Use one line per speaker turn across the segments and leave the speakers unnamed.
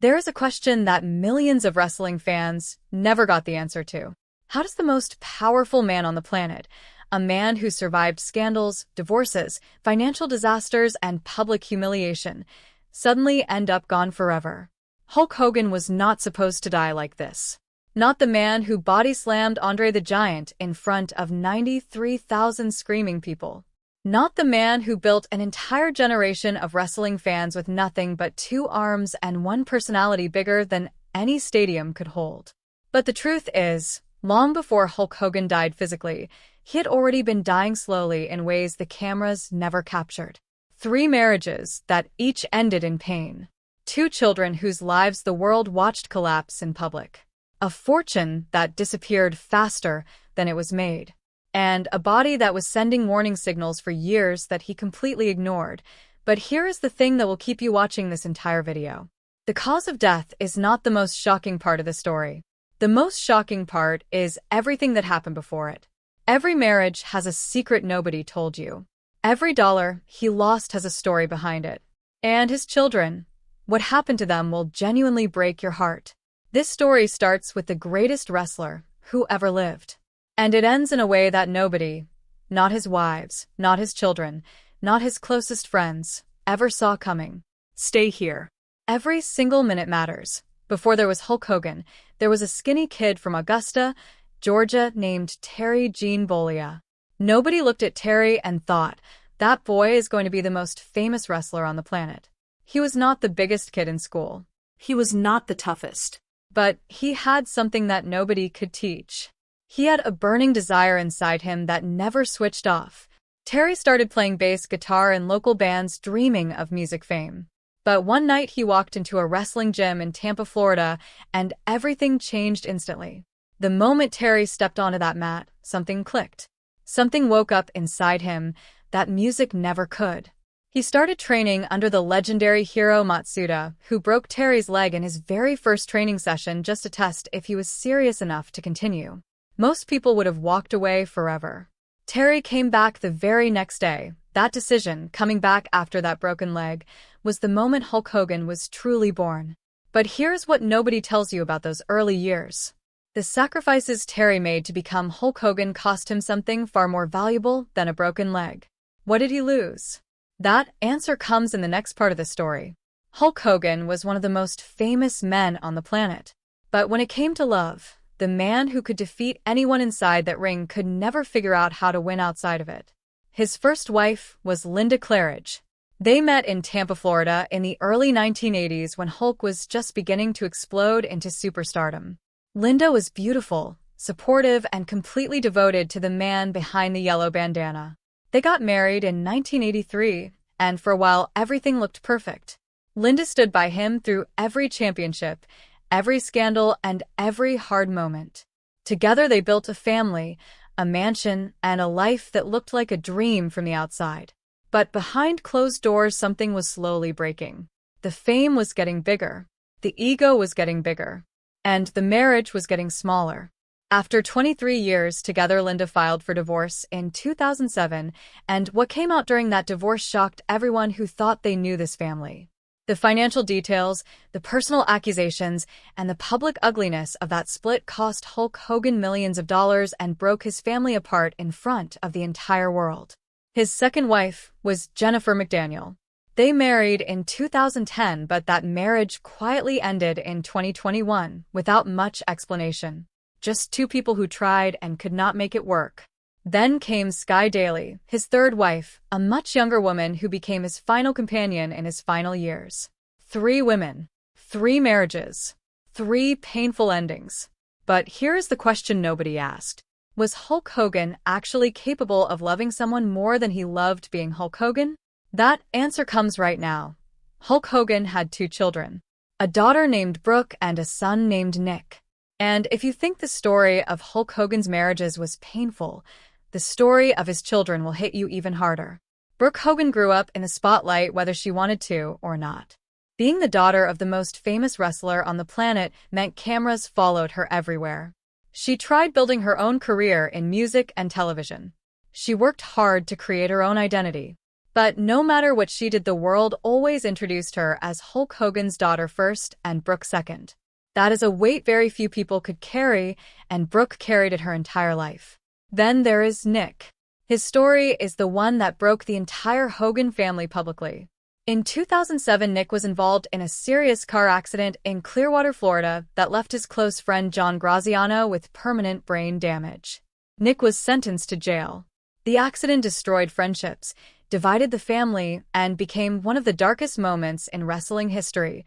There is a question that millions of wrestling fans never got the answer to. How does the most powerful man on the planet, a man who survived scandals, divorces, financial disasters, and public humiliation, suddenly end up gone forever? Hulk Hogan was not supposed to die like this. Not the man who body-slammed Andre the Giant in front of 93,000 screaming people. Not the man who built an entire generation of wrestling fans with nothing but 2 arms and 1 personality bigger than any stadium could hold. But the truth is, long before Hulk Hogan died physically, he had already been dying slowly in ways the cameras never captured. 3 marriages that each ended in pain. 2 children whose lives the world watched collapse in public. A fortune that disappeared faster than it was made. And a body that was sending warning signals for years that he completely ignored. But here is the thing that will keep you watching this entire video. The cause of death is not the most shocking part of the story. The most shocking part is everything that happened before it. Every marriage has a secret nobody told you. Every dollar he lost has a story behind it. And his children, what happened to them will genuinely break your heart. This story starts with the greatest wrestler who ever lived. And it ends in a way that nobody, not his wives, not his children, not his closest friends, ever saw coming. Stay here. Every single minute matters. Before there was Hulk Hogan, there was a skinny kid from Augusta, Georgia named Terry Jean Bollea. Nobody looked at Terry and thought, that boy is going to be the most famous wrestler on the planet. He was not the biggest kid in school.
He was not the toughest.
But he had something that nobody could teach. He had a burning desire inside him that never switched off. Terry started playing bass guitar in local bands, dreaming of music fame. But one night he walked into a wrestling gym in Tampa, Florida, and everything changed instantly. The moment Terry stepped onto that mat, something clicked. Something woke up inside him that music never could. He started training under the legendary Hiro Matsuda, who broke Terry's leg in his very first training session just to test if he was serious enough to continue. Most people would have walked away forever. Terry came back the very next day. That decision, coming back after that broken leg, was the moment Hulk Hogan was truly born. But here's what nobody tells you about those early years. The sacrifices Terry made to become Hulk Hogan cost him something far more valuable than a broken leg. What did he lose? That answer comes in the next part of the story. Hulk Hogan was one of the most famous men on the planet. But when it came to love, the man who could defeat anyone inside that ring could never figure out how to win outside of it. His first wife was Linda Claridge. They met in Tampa, Florida in the early 1980s when Hulk was just beginning to explode into superstardom. Linda was beautiful, supportive, and completely devoted to the man behind the yellow bandana. They got married in 1983, and for a while everything looked perfect. Linda stood by him through every championship, every scandal, and every hard moment. Together they built a family, a mansion, and a life that looked like a dream from the outside. But behind closed doors something was slowly breaking. The fame was getting bigger, the ego was getting bigger, and the marriage was getting smaller. After 23 years together, Linda filed for divorce in 2007, and what came out during that divorce shocked everyone who thought they knew this family. The financial details, the personal accusations, and the public ugliness of that split cost Hulk Hogan millions of dollars and broke his family apart in front of the entire world. His second wife was Jennifer McDaniel. They married in 2010, but that marriage quietly ended in 2021 without much explanation. Just 2 people who tried and could not make it work. Then came Sky Daly, his third wife, a much younger woman who became his final companion in his final years. 3 women, 3 marriages, 3 painful endings. But here is the question nobody asked. Was Hulk Hogan actually capable of loving someone more than he loved being Hulk Hogan? That answer comes right now. Hulk Hogan had 2 children, a daughter named Brooke and a son named Nick. And if you think the story of Hulk Hogan's marriages was painful, the story of his children will hit you even harder. Brooke Hogan grew up in the spotlight whether she wanted to or not. Being the daughter of the most famous wrestler on the planet meant cameras followed her everywhere. She tried building her own career in music and television. She worked hard to create her own identity. But no matter what she did, the world always introduced her as Hulk Hogan's daughter first and Brooke second. That is a weight very few people could carry, and Brooke carried it her entire life. Then there is Nick. His story is the one that broke the entire Hogan family publicly. In 2007, Nick was involved in a serious car accident in Clearwater, Florida, that left his close friend John Graziano with permanent brain damage. Nick was sentenced to jail. The accident destroyed friendships, divided the family, and became one of the darkest moments in wrestling history.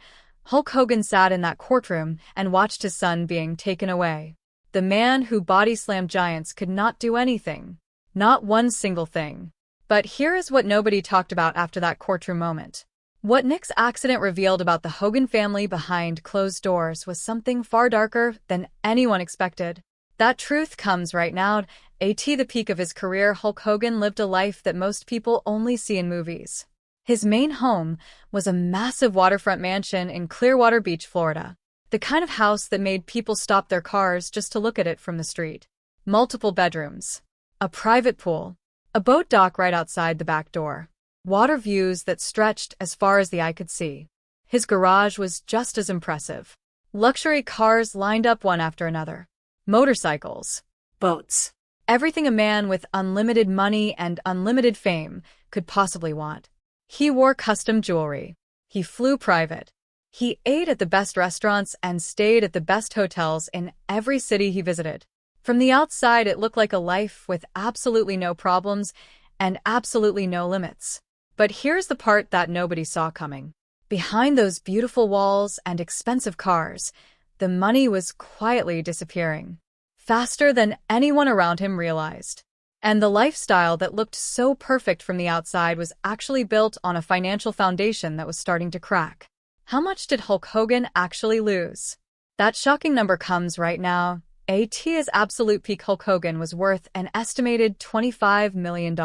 Hulk Hogan sat in that courtroom and watched his son being taken away. The man who body-slammed giants could not do anything. Not one single thing. But here is what nobody talked about after that courtroom moment. What Nick's accident revealed about the Hogan family behind closed doors was something far darker than anyone expected. That truth comes right now. At the peak of his career, Hulk Hogan lived a life that most people only see in movies. His main home was a massive waterfront mansion in Clearwater Beach, Florida. The kind of house that made people stop their cars just to look at it from the street. Multiple bedrooms. A private pool. A boat dock right outside the back door. Water views that stretched as far as the eye could see. His garage was just as impressive. Luxury cars lined up one after another. Motorcycles.
Boats.
Everything a man with unlimited money and unlimited fame could possibly want. He wore custom jewelry. He flew private. He ate at the best restaurants and stayed at the best hotels in every city he visited. From the outside, it looked like a life with absolutely no problems and absolutely no limits. But here's the part that nobody saw coming. Behind those beautiful walls and expensive cars, the money was quietly disappearing, faster than anyone around him realized. And the lifestyle that looked so perfect from the outside was actually built on a financial foundation that was starting to crack. How much did Hulk Hogan actually lose? That shocking number comes right now. At his absolute peak, Hulk Hogan was worth an estimated $25 million.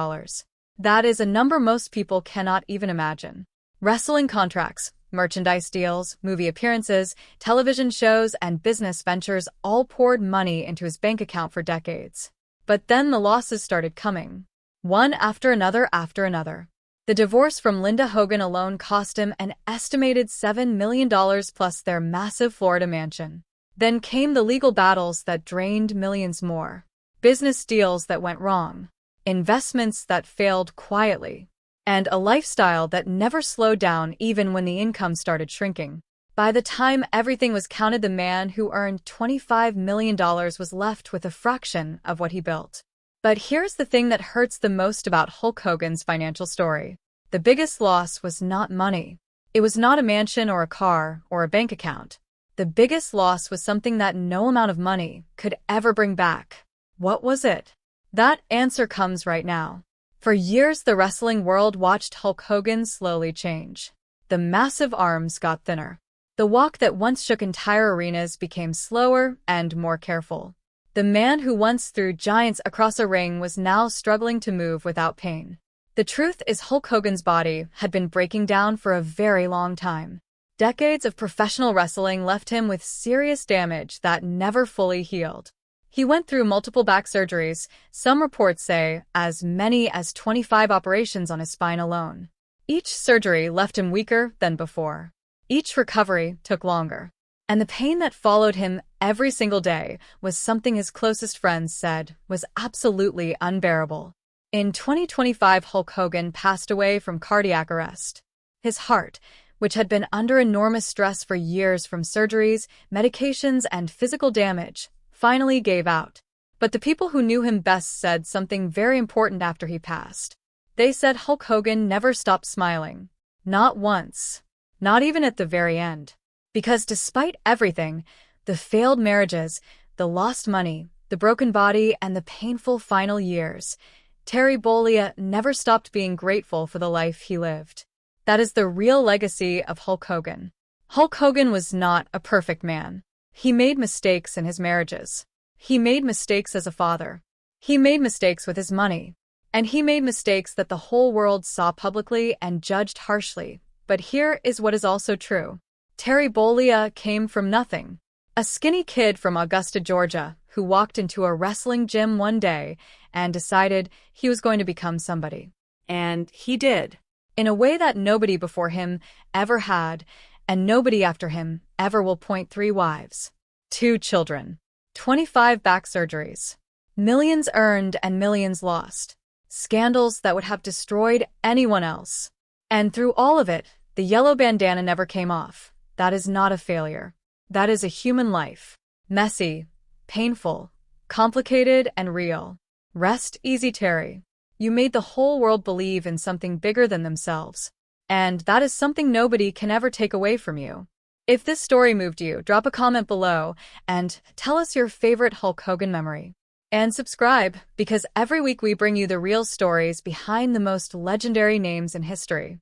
That is a number most people cannot even imagine. Wrestling contracts, merchandise deals, movie appearances, television shows, and business ventures all poured money into his bank account for decades. But then the losses started coming. One after another after another. The divorce from Linda Hogan alone cost him an estimated $7 million plus their massive Florida mansion. Then came the legal battles that drained millions more. Business deals that went wrong. Investments that failed quietly. And a lifestyle that never slowed down even when the income started shrinking. By the time everything was counted, the man who earned $25 million was left with a fraction of what he built. But here's the thing that hurts the most about Hulk Hogan's financial story. The biggest loss was not money. It was not a mansion or a car or a bank account. The biggest loss was something that no amount of money could ever bring back. What was it? That answer comes right now. For years, the wrestling world watched Hulk Hogan slowly change. The massive arms got thinner. The walk that once shook entire arenas became slower and more careful. The man who once threw giants across a ring was now struggling to move without pain. The truth is, Hulk Hogan's body had been breaking down for a very long time. Decades of professional wrestling left him with serious damage that never fully healed. He went through multiple back surgeries, some reports say as many as 25 operations on his spine alone. Each surgery left him weaker than before. Each recovery took longer. And the pain that followed him every single day was something his closest friends said was absolutely unbearable. In 2025, Hulk Hogan passed away from cardiac arrest. His heart, which had been under enormous stress for years from surgeries, medications, and physical damage, finally gave out. But the people who knew him best said something very important after he passed. They said Hulk Hogan never stopped smiling. Not once. Not even at the very end. Because despite everything, the failed marriages, the lost money, the broken body, and the painful final years, Terry Bollea never stopped being grateful for the life he lived. That is the real legacy of Hulk Hogan. Hulk Hogan was not a perfect man. He made mistakes in his marriages. He made mistakes as a father. He made mistakes with his money. And he made mistakes that the whole world saw publicly and judged harshly. But here is what is also true. Terry Bollea came from nothing. A skinny kid from Augusta, Georgia, who walked into a wrestling gym one day and decided he was going to become somebody.
And he did.
in a way that nobody before him ever had, and nobody after him ever will. 3 wives, 2 children, 25 back surgeries, millions earned and millions lost, scandals that would have destroyed anyone else. And through all of it, the yellow bandana never came off. That is not a failure. That is a human life. Messy, painful, complicated, and real. Rest easy, Terry. You made the whole world believe in something bigger than themselves. And that is something nobody can ever take away from you. If this story moved you, drop a comment below and tell us your favorite Hulk Hogan memory. And subscribe, because every week we bring you the real stories behind the most legendary names in history.